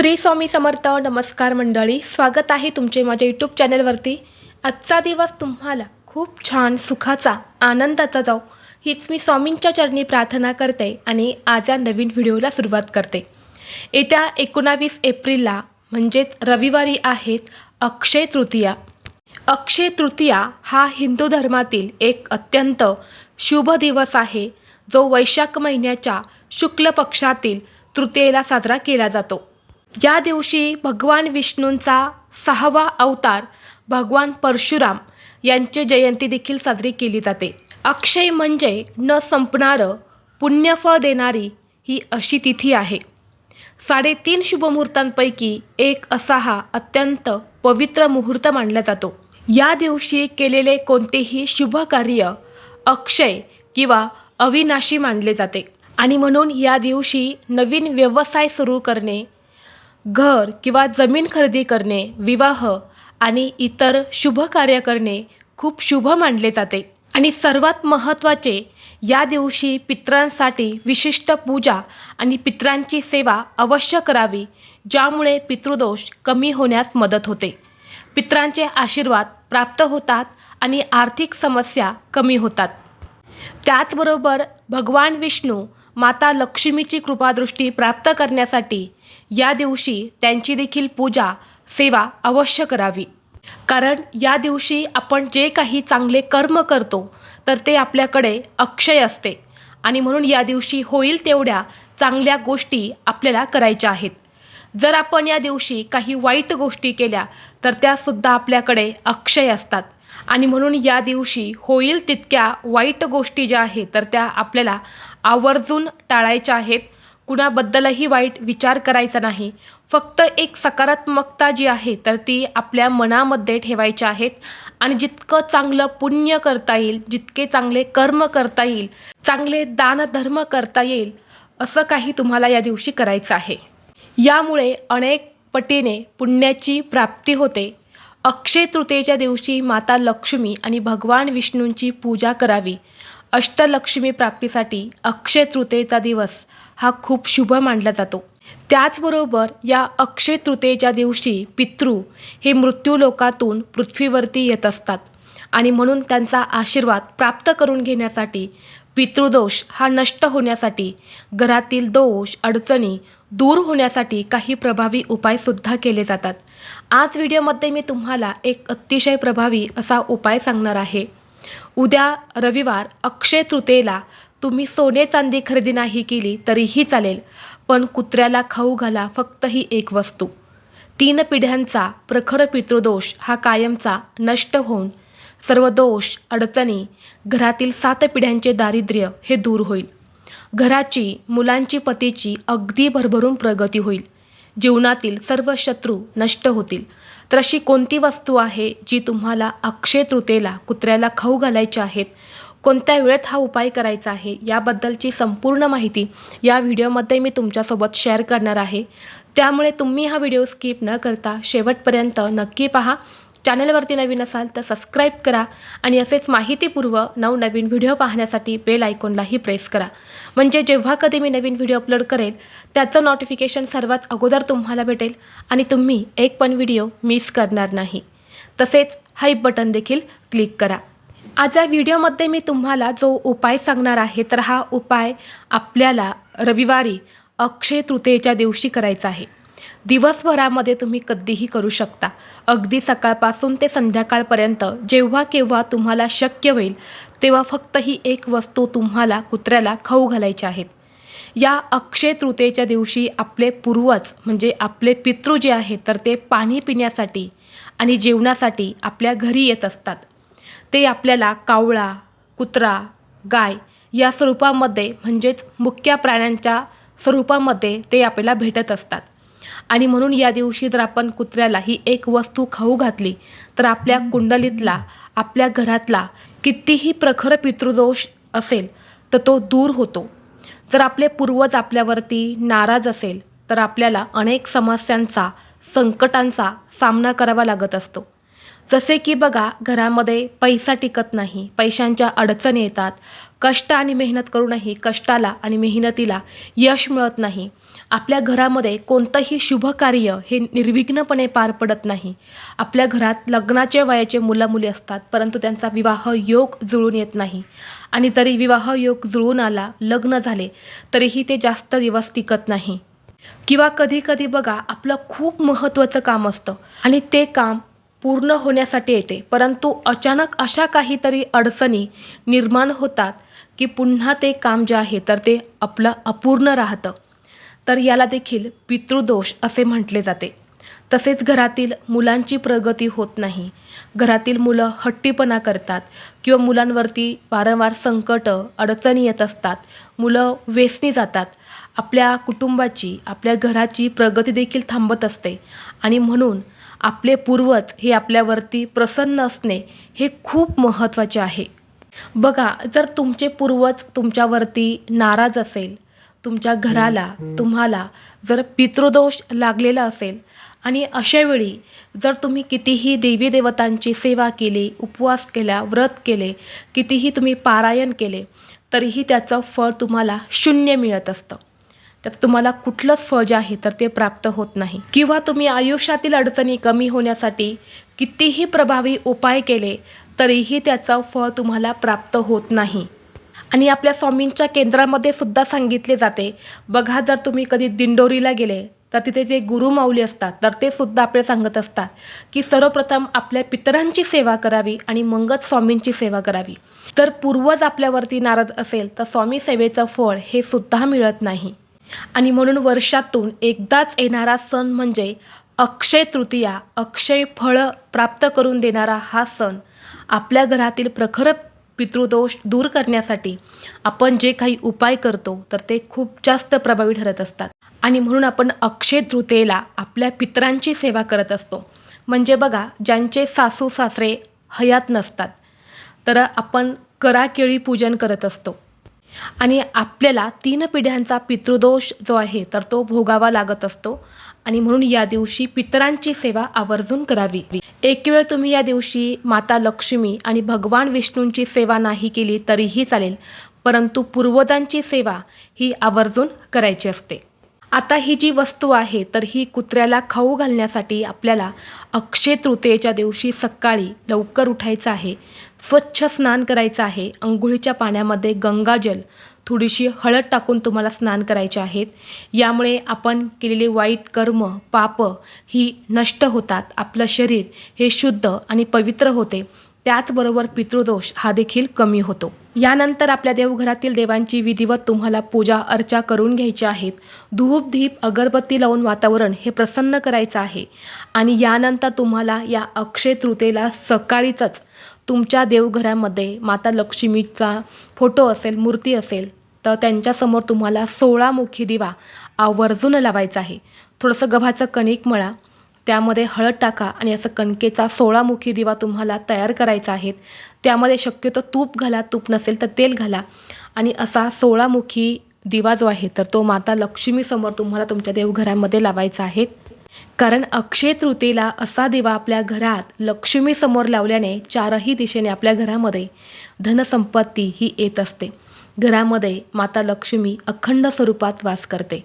श्री स्वामी समर्थ. नमस्कार मंडळी, स्वागत आहे तुमचे माझ्या यूट्यूब चॅनलवरती. आजचा दिवस तुम्हाला खूप छान सुखाचा आनंदाचा जाऊ हीच मी स्वामींच्या चरणी प्रार्थना करते आणि आज या नवीन व्हिडिओला सुरुवात करते. येत्या 19 एप्रिलला म्हणजेच रविवारी आहेत अक्षय तृतीया. अक्षय तृतीया हा हिंदू धर्मातील एक अत्यंत शुभ दिवस आहे, जो वैशाख महिन्याच्या शुक्ल पक्षातील तृतीयेला साजरा केला जातो. या दिवशी भगवान विष्णूंचा 6वा अवतार भगवान परशुराम यांची जयंती देखील साजरी केली जाते. अक्षय म्हणजे न संपणारं पुण्यफळ देणारी ही अशी तिथी आहे. 3.5 शुभमुहूर्तांपैकी एक असा हा अत्यंत पवित्र मुहूर्त मानला जातो. या दिवशी केलेले कोणतेही शुभ कार्य अक्षय किंवा अविनाशी मानले जाते आणि म्हणून या दिवशी नवीन व्यवसाय सुरू करणे, घर किंवा जमीन खरेदी करणे, विवाह आणि इतर शुभ कार्य करणे खूप शुभ मानले जाते. आणि सर्वात महत्त्वाचे, या दिवशी पितरांसाठी विशिष्ट पूजा आणि पितरांची सेवा अवश्य करावी, ज्यामुळे पितृदोष कमी होण्यास मदत होते, पितरांचे आशीर्वाद प्राप्त होतात आणि आर्थिक समस्या कमी होतात. त्याचबरोबर भगवान विष्णू माता लक्ष्मीची कृपादृष्टी प्राप्त करण्यासाठी या दिवशी त्यांची देखील पूजा सेवा अवश्य करावी. कारण या दिवशी आपण जे काही चांगले कर्म करतो तर ते आपल्याकडे अक्षय असते आणि म्हणून या दिवशी होईल तेवढ्या चांगल्या गोष्टी आपल्याला करायच्या आहेत. जर आपण या दिवशी काही वाईट गोष्टी केल्या तर त्यासुद्धा आपल्याकडे अक्षय असतात आणि म्हणून या दिवशी होईल तितक्या वाईट गोष्टी ज्या आहेत तर त्या आपल्याला आवर्जून टाळायच्या आहेत. कुणाबद्दलही वाईट विचार करायचा नाही. फक्त एक सकारात्मकता जी आहे तर ती आपल्या मनामध्ये ठेवायची आहेत आणि जितकं चांगलं पुण्य करता येईल, जितके चांगले कर्म करता येईल, चांगले दानधर्म करता येईल, असं काही तुम्हाला या दिवशी करायचं आहे. यामुळे अनेक पटीने पुण्याची प्राप्ती होते. अक्षय तृतीयेच्या दिवशी माता लक्ष्मी आणि भगवान विष्णूंची पूजा करावी. अष्टलक्ष्मी प्राप्तीसाठी अक्षय तृतीयेचा दिवस हा खूप शुभ मानला जातो. त्याचबरोबर या अक्षय तृतीयेच्या दिवशी पितृ हे मृत्यूलोकातून पृथ्वीवरती येत असतात आणि म्हणून त्यांचा आशीर्वाद प्राप्त करून घेण्यासाठी, पितृदोष हा नष्ट होण्यासाठी, घरातील दोष अडचणी दूर होण्यासाठी काही प्रभावी उपायसुद्धा केले जातात. आज व्हिडिओमध्ये मी तुम्हाला एक अतिशय प्रभावी असा उपाय सांगणार आहे. उद्या रविवार अक्षय तृतीयेला तुम्ही सोने चांदी खरेदी नाही केली तरीही चालेल, पण कुत्र्याला खाऊ घाला फक्त ही एक वस्तू. 3 पिढ्यांचा प्रखर पितृदोष हा कायमचा नष्ट होऊन सर्व दोष अडचणी, घरातील 7 पिढ्यांचे दारिद्र्य हे दूर होईल. घराची, मुलांची, पतीची अगदी भरभरून प्रगती होईल. जीवनातील सर्व शत्रू नष्ट होतील. तर अशी कोणती वस्तू आहे जी तुम्हाला अक्षय तृतीयेला कुत्र्याला खाऊ घालायची आहेत, कोणत्या वेळेत हा उपाय करायचा आहे, याबद्दलची संपूर्ण माहिती या व्हिडिओमध्ये मी तुमच्यासोबत शेअर करणार आहे. त्यामुळे तुम्ही हा व्हिडिओ स्किप न करता शेवटपर्यंत नक्की पहा. चॅनलवरती नवीन असाल तर सबस्क्राईब करा आणि असेच माहितीपूर्व नवनवीन व्हिडिओ पाहण्यासाठी बेल आयकॉनलाही प्रेस करा, म्हणजे जेव्हा कधी मी नवीन व्हिडिओ अपलोड करेल त्याचं नोटिफिकेशन सर्वात अगोदर तुम्हाला भेटेल आणि तुम्ही एक पण व्हिडिओ मिस करणार नाही. तसेच हाईप बटन देखील क्लिक करा. आज या व्हिडिओमध्ये मी तुम्हाला जो उपाय सांगणार आहे तर हा उपाय आपल्याला रविवारी अक्षय तृतीयेच्या दिवशी करायचा आहे. दिवसभरामध्ये तुम्ही कधीही करू शकता. अगदी सकाळपासून ते संध्याकाळपर्यंत जेव्हा केव्हा तुम्हाला शक्य होईल तेव्हा फक्त ही एक वस्तू तुम्हाला कुत्र्याला खाऊ घालायची आहेत. या अक्षय तृतीयेच्या दिवशी आपले पूर्वज म्हणजे आपले पितृ जे आहेत तर ते पाणी पिण्यासाठी आणि जेवणासाठी आपल्या घरी येत असतात. ते आपल्याला कावळा, कुत्रा, गाय या स्वरूपामध्ये म्हणजेच मुख्य प्राण्यांच्या स्वरूपामध्ये ते आपल्याला भेटत असतात आणि म्हणून या दिवशी जर आपण कुत्र्याला ही एक वस्तू खाऊ घातली तर आपल्या कुंडलीतला, आपल्या घरातला कितीही प्रखर पितृदोष असेल तर तो दूर होतो. जर आपले पूर्वज आपल्यावरती नाराज असेल तर आपल्याला अनेक समस्यांचा, संकटांचा सामना करावा लागत असतो. जसे की बघा, घरामध्ये पैसा टिकत नाही, पैशांच्या अडचणी येतात, कष्ट आणि मेहनत करूनही कष्टाला आणि मेहनतीला यश मिळत नाही. आपल्या घरामध्ये कोणतंही शुभ कार्य हे निर्विघ्नपणे पार पडत नाही. आपल्या घरात लग्नाचे वयाचे मुलं-मुली असतात, परंतु त्यांचा विवाह योग जुळून येत नाही. आणि जरी विवाह योग जुळून आला, लग्न झाले, तरीही ते जास्त दिवस टिकत नाही. किंवा कधी-कधी बघा, आपलं खूप महत्त्वाचं काम असतं आणि ते काम पूर्ण होण्यासाठी येते, परंतु अचानक अशा काहीतरी अडचणी निर्माण होतात की पुन्हा ते काम जे आहे तर ते आपलं अपूर्ण राहतं. तर याला देखील पितृदोष असे म्हटले जाते. तसेच घरातील मुलांची प्रगती होत नाही, घरातील मुलं हट्टीपणा करतात किंवा मुलांवरती वारंवार संकट अडचणी येत असतात, मुलं व्यसनी जातात, आपल्या कुटुंबाची आपल्या घराची प्रगती देखील थांबत असते. आणि म्हणून आपले पूर्वज हे आपल्यावरती प्रसन्न असणे हे खूप महत्त्वाचे आहे. बघा, जर तुमचे पूर्वज तुमच्यावरती नाराज असेल, तुमच्या घराला तुम्हाला जर पितृदोष लागलेला असेल आणि अशावेळी जर तुम्ही कितीही देवी देवतांची सेवा केली, उपवास केला, व्रत केले, कितीही तुम्ही पारायण केले, तरीही त्याचं फळ तुम्हाला शून्य मिळत असतं. त्यात तुम्हाला कुठलंच फळ जे आहे तर ते प्राप्त होत नाही. किंवा तुम्ही आयुष्यातील अडचणी कमी होण्यासाठी कितीही प्रभावी उपाय केले, तरीही त्याचं फळ तुम्हाला प्राप्त होत नाही. आणि आपल्या स्वामींच्या केंद्रामध्ये सुद्धा सांगितले जाते, बघा, जर तुम्ही कधी दिंडोरीला गेले तर तिथे जे गुरुमाऊली असतात तर ते सुद्धा आपले सांगत असतात की सर्वप्रथम आपल्या पितरांची सेवा करावी आणि मगच स्वामींची सेवा करावी. जर पूर्वज आपल्यावरती नाराज असेल तर स्वामी सेवेचं फळ हे सुद्धा मिळत नाही. आणि म्हणून वर्षातून एकदाच येणारा सण म्हणजे अक्षय तृतीया, अक्षय फळं प्राप्त करून देणारा हा सण आपल्या घरातील प्रखर पितृदोष दूर करण्यासाठी आपण जे काही उपाय करतो तर ते खूप जास्त प्रभावी ठरत असतात. आणि म्हणून आपण अक्षय तृतीयेला आपल्या पितरांची सेवा करत असतो. म्हणजे बघा, ज्यांचे सासू सासरे हयात नसतात तर आपण कराकेळी पूजन करत असतो आणि आपल्याला 3 पिढ्यांचा पितृदोष जो आहे तर तो भोगावा लागत असतो. आणि म्हणून या दिवशी पितरांची सेवा आवर्जून करावी. एक वेळ तुम्ही या दिवशी माता लक्ष्मी आणि भगवान विष्णूंची सेवा नाही केली तरीही चालेल, परंतु पूर्वजांची सेवा ही आवर्जून करायची असते. आता ही जी वस्तू आहे तर ही कुत्र्याला खाऊ घालण्यासाठी आपल्याला अक्षय तृतीयेच्या दिवशी सकाळी लवकर उठायचं आहे, स्वच्छ स्नान करायचं आहे, अंघोळीच्या पाण्यामध्ये गंगाजल, थोडीशी हळद टाकून तुम्हाला स्नान करायचे आहेत. यामुळे आपण केलेले वाईट कर्म, पाप ही नष्ट होतात, आपलं शरीर हे शुद्ध आणि पवित्र होते. त्याचबरोबर पितृदोष हा देखील कमी होतो. यानंतर आपल्या देवघरातील देवांची विधिवत तुम्हाला पूजा अर्चा करून घ्यायची आहेत. धूप दीप अगरबत्ती लावून वातावरण हे प्रसन्न करायचं आहे. आणि यानंतर तुम्हाला या अक्षय तृतीयेला सकाळीच तुमच्या देवघरामध्ये माता लक्ष्मीचा फोटो असेल, मूर्ती असेल तर त्यांच्यासमोर तुम्हाला 16 मुखी दिवा आवर्जून लावायचा आहे. थोडंसं गव्हाचं कणिक मळा, त्यामध्ये हळद टाका आणि असं कणकेचा 16 मुखी दिवा तुम्हाला तयार करायचा आहे. त्यामध्ये शक्यतो तूप घाला, तूप नसेल तर तेल घाला आणि असा 16 मुखी दिवा जो आहे तर तो माता लक्ष्मीसमोर तुम्हाला तुमच्या देवघरामध्ये लावायचा आहे. कारण अक्षय तृतीयेला असा दिवा आपल्या घरात लक्ष्मीसमोर लावल्याने 4ही दिशेने आपल्या घरामध्ये धनसंपत्ती ही येत असते. घरामध्ये माता लक्ष्मी अखंड स्वरूपात वास करते.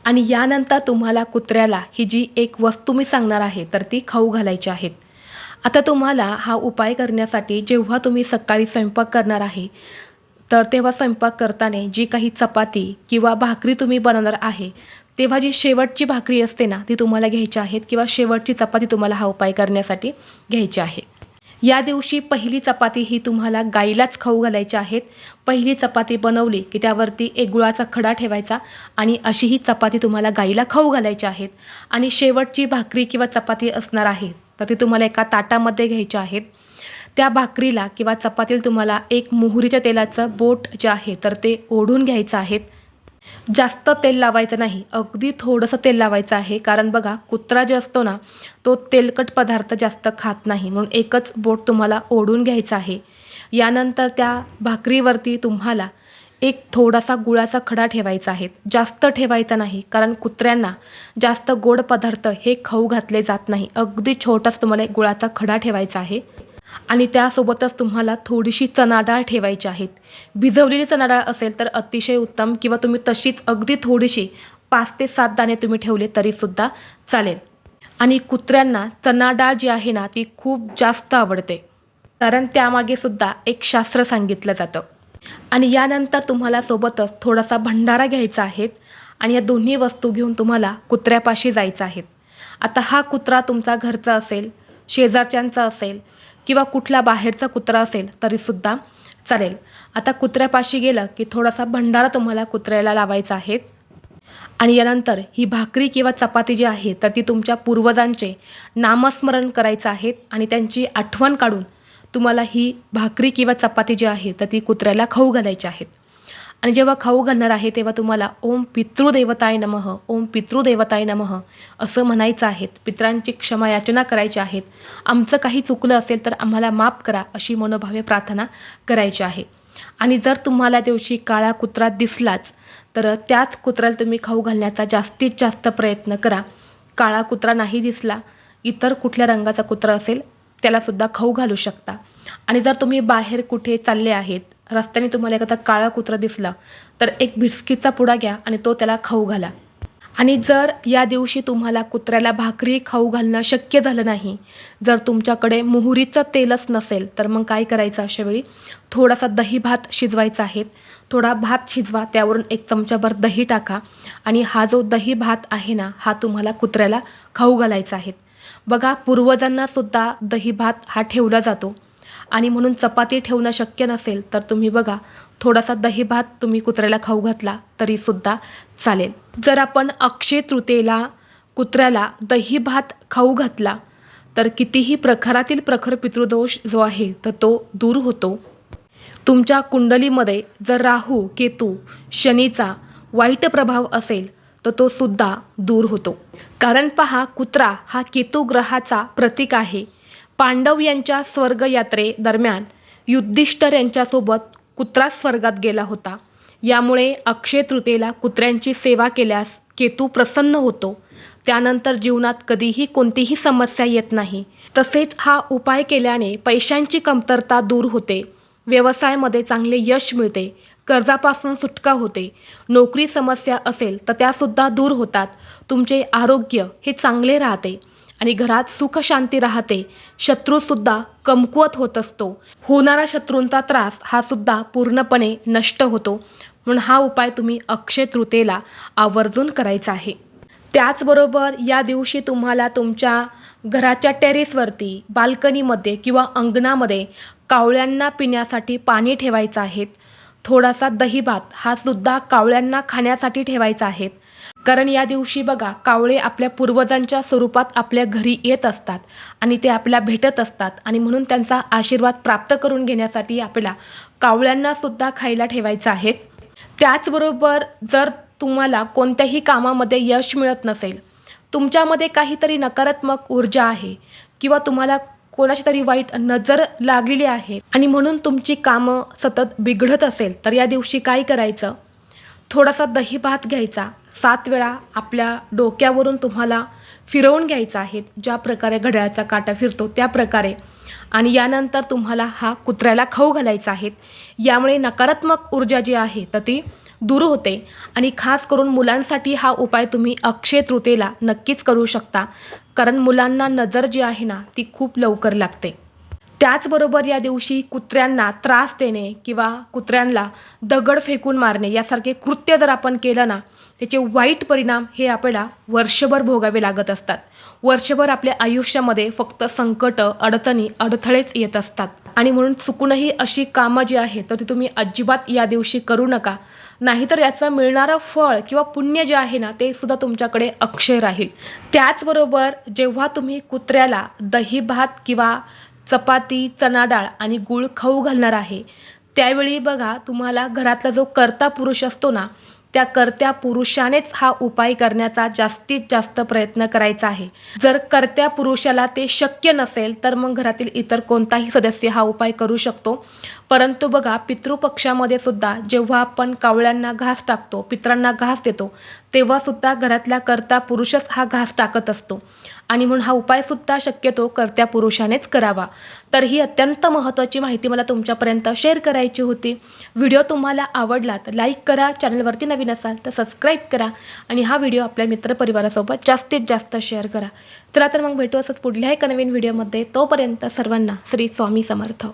आणि यानंतर तुम्हाला कुत्र्याला ही जी एक वस्तू मी सांगणार आहे तर ती खाऊ घालायची आहेत. आता तुम्हाला हा उपाय करण्यासाठी जेव्हा तुम्ही सकाळी स्वयंपाक करणार आहे तर तेव्हा स्वयंपाक करताना जी काही चपाती किंवा भाकरी तुम्ही बनवणार आहे तेव्हा जी शेवटची भाकरी असते ना ती तुम्हाला घ्यायची आहेत किंवा शेवटची चपाती तुम्हाला हा उपाय करण्यासाठी घ्यायची आहे. या दिवशी पहिली चपाती ही तुम्हाला गाईलाच खाऊ घालायची आहेत. पहिली चपाती बनवली की त्यावरती एक गुळाचा खडा ठेवायचा आणि अशी ही चपाती तुम्हाला गाईला खाऊ घालायची आहेत. आणि शेवटची भाकरी किंवा चपाती असणार आहे तर ती तुम्हाला एका ताटामध्ये घ्यायची आहेत. त्या भाकरीला किंवा चपातीला तुम्हाला एक मोहरीच्या तेलाचं बोट जे आहे तर ते ओढून घ्यायचं आहे. जास्त तेल लावायचं नाही, अगदी थोडंसं तेल लावायचं आहे. कारण बघा, कुत्रा जे असतो ना तो तेलकट पदार्थ जास्त खात नाही, म्हणून एकच बोट तुम्हाला ओढून घ्यायचं आहे. यानंतर त्या भाकरीवरती तुम्हाला एक थोडासा गुळाचा खडा ठेवायचा आहे. जास्त ठेवायचा नाही, कारण कुत्र्यांना जास्त गोड पदार्थ हे खाऊ घातले जात नाही. अगदी छोटाच तुम्हाला एक गुळाचा खडा ठेवायचा आहे. आणि त्यासोबतच तुम्हाला थोडीशी चणा डाळ ठेवायची आहेत. भिजवलेली चणा डाळ असेल तर अतिशय उत्तम, किंवा तुम्ही तशीच अगदी थोडीशी 5 ते 7 दाणे तुम्ही ठेवले तरीसुद्धा चालेल. आणि कुत्र्यांना चणा डाळ जी आहे ना ती खूप जास्त आवडते, कारण त्यामागे सुद्धा एक शास्त्र सांगितलं जातं. आणि यानंतर तुम्हाला सोबतच थोडासा भंडारा घ्यायचा आहे आणि या दोन्ही वस्तू घेऊन तुम्हाला कुत्र्यापाशी जायचं आहे. आता हा कुत्रा तुमचा घरचा असेल, शेजारच्यांचा असेल, किंवा कुठला बाहेरचा कुत्रा असेल तरीसुद्धा चालेल. आता कुत्र्यापाशी गेलं की थोडासा भंडारा तुम्हाला कुत्र्याला लावायचा आहे. आणि यानंतर ही भाकरी किंवा चपाती जी आहे तर ती तुमच्या पूर्वजांचे नामस्मरण करायचं आहे आणि त्यांची आठवण काढून तुम्हाला ही भाकरी किंवा चपाती जी आहे तर ती कुत्र्याला खाऊ घालायची आहेत. आणि जेव्हा खाऊ घालणार आहे तेव्हा तुम्हाला ओम पितृदेवताय नमः, ओम पितृदेवताय नमः असं म्हणायचं आहे. पितरांची क्षमा याचना करायची आहेत. आमचं काही चुकलं असेल तर आम्हाला माफ करा अशी मनोभावे प्रार्थना करायची आहे. आणि जर तुम्हाला दिवशी काळा कुत्रा दिसलाच तर त्याच कुत्र्याला तुम्ही खाऊ घालण्याचा जास्तीत जास्त प्रयत्न करा. काळा कुत्रा नाही दिसला, इतर कुठल्या रंगाचा कुत्रा असेल त्यालासुद्धा खाऊ घालू शकता. आणि जर तुम्ही बाहेर कुठे चालले आहेत, रस्त्याने तुम्हाला एखादा काळा कुत्रा दिसला तर एक बिस्किटचा पुडा घ्या आणि तो त्याला खाऊ घाला. आणि जर या दिवशी तुम्हाला कुत्र्याला भाकरी खाऊ घालणं शक्य झालं नाही, जर तुमच्याकडे मोहरीचं तेलच नसेल तर मग काय करायचं, अशावेळी थोडासा दही भात शिजवायचा आहे. थोडा भात शिजवा, त्यावरून 1 चमचाभर दही टाका आणि हा जो दही भात आहे ना हा तुम्हाला कुत्र्याला खाऊ घालायचा आहे. बघा, पूर्वजांनासुद्धा दही भात हा ठेवला जातो आणि म्हणून चपाती ठेवणं शक्य नसेल तर तुम्ही बघा थोडासा दही भात तुम्ही कुत्र्याला खाऊ घातला तरीसुद्धा चालेल. जर आपण अक्षय तृतीयेला कुत्र्याला दही भात खाऊ घातला तर कितीही प्रखरातील प्रखर पितृदोष जो आहे तर तो दूर होतो. तुमच्या कुंडलीमध्ये जर राहू, केतू, शनीचा वाईट प्रभाव असेल तर तो सुद्धा दूर होतो. कारण पहा, कुत्रा हा केतू ग्रहाचा प्रतीक आहे. पांडव यांच्या स्वर्गयात्रेदरम्यान युधिष्ठिर यांच्यासोबत कुत्रा स्वर्गात गेला होता. यामुळे अक्षय तृतीयेला कुत्र्यांची सेवा केल्यास केतू प्रसन्न होतो. त्यानंतर जीवनात कधीही कोणतीही समस्या येत नाही. तसेच हा उपाय केल्याने पैशांची कमतरता दूर होते, व्यवसायामध्ये चांगले यश मिळते, कर्जापासून सुटका होते, नोकरी समस्या असेल तर त्यासुद्धा दूर होतात, तुमचे आरोग्य हे चांगले राहते आणि घरात सुख शांती राहते. शत्रूसुद्धा कमकुवत होत असतो. होणारा शत्रूंचा त्रास हा सुद्धा पूर्णपणे नष्ट होतो. म्हणून हा उपाय तुम्ही अक्षय तृतीयेला आवर्जून करायचा आहे. त्याचबरोबर या दिवशी तुम्हाला तुमच्या घराच्या टेरेसवरती, बाल्कनीमध्ये किंवा अंगणामध्ये कावळ्यांना पिण्यासाठी पाणी ठेवायचं आहे. थोडासा दही भात हा सुद्धा कावळ्यांना खाण्यासाठी ठेवायचा आहे. कारण या दिवशी बघा, कावळे आपल्या पूर्वजांच्या स्वरूपात आपल्या घरी येत असतात आणि ते आपल्याला भेटत असतात आणि म्हणून त्यांचा आशीर्वाद प्राप्त करून घेण्यासाठी आपल्याला कावळ्यांना सुद्धा खायला ठेवायचं आहे. त्याचबरोबर जर तुम्हाला कोणत्याही कामामध्ये यश मिळत नसेल, तुमच्यामध्ये काहीतरी नकारात्मक ऊर्जा आहे किंवा तुम्हाला कोणाची तरी वाईट नजर लागलेली आहे आणि म्हणून तुमची कामं सतत बिघडत असेल तर या दिवशी काय करायचं, थोडासा दही भात घ्यायचा, 7 वेळा आपल्या डोक्यावरून तुम्हाला फिरवून घ्यायचा आहे, ज्या प्रकारे घड्याळाचा काटा फिरतो त्या प्रकारे. आणि यानंतर तुम्हाला हा कुत्र्याला खाऊ घालायचा आहे. यामुळे नकारात्मक ऊर्जा जी आहे तर ती दूर होते. आणि खास करून मुलांसाठी हा उपाय तुम्ही अक्षय तृतीयेला नक्कीच करू शकता, कारण मुलांना नजर जी आहे ना ती खूप लवकर लागते. त्याचबरोबर या दिवशी कुत्र्यांना त्रास देणे किंवा कुत्र्यांना दगड फेकून मारणे यासारखे कृत्य जर आपण केलं ना, त्याचे वाईट परिणाम हे आपल्याला वर्षभर भोगावे लागत असतात. वर्षभर आपल्या आयुष्यामध्ये फक्त संकट, अडचणी, अडथळेच येत असतात. आणि म्हणून चुकूनही अशी कामं जी आहेत तर ती तुम्ही अजिबात या दिवशी करू नका. नाहीतर याचं मिळणारं फळ किंवा पुण्य जे आहे ना ते सुद्धा तुमच्याकडे अक्षय राहील. त्याचबरोबर जेव्हा तुम्ही कुत्र्याला दही भात किंवा चपाती, चणा डाळ आणि गूळ खाऊ घालणार आहे त्यावेळी बघा, तुम्हाला घरातला जो कर्ता पुरुष असतो ना त्या कर्त्या पुरुषानेच हा उपाय करण्याचा जास्तीत जास्त प्रयत्न करायचा आहे. जर कर्त्या पुरुषाला ते शक्य नसेल तर मग घरातील इतर कोणताही सदस्य हा उपाय करू शकतो. परंतु बघा, पितृपक्षामध्ये सुद्धा जेव्हा आपण कावळ्यांना घास टाकतो, पितरांना घास देतो, तेव्हा सुद्धा घरातला कर्ता पुरुषच हा घास टाकत असतो आणि म्हणून हा उपायसुद्धा शक्यतो कर्त्या पुरुषानेच करावा. तर ही अत्यंत महत्त्वाची माहिती मला तुमच्यापर्यंत शेअर करायची होती. व्हिडिओ तुम्हाला आवडला तर लाईक करा, चॅनलवरती नवीन असाल तर सबस्क्राईब करा आणि हा व्हिडिओ आपल्या मित्रपरिवारासोबत जास्तीत जास्त शेअर करा. चला तर मग भेटू असंच पुढल्या एका नवीन व्हिडिओमध्ये. तोपर्यंत सर्वांना श्री स्वामी समर्थ.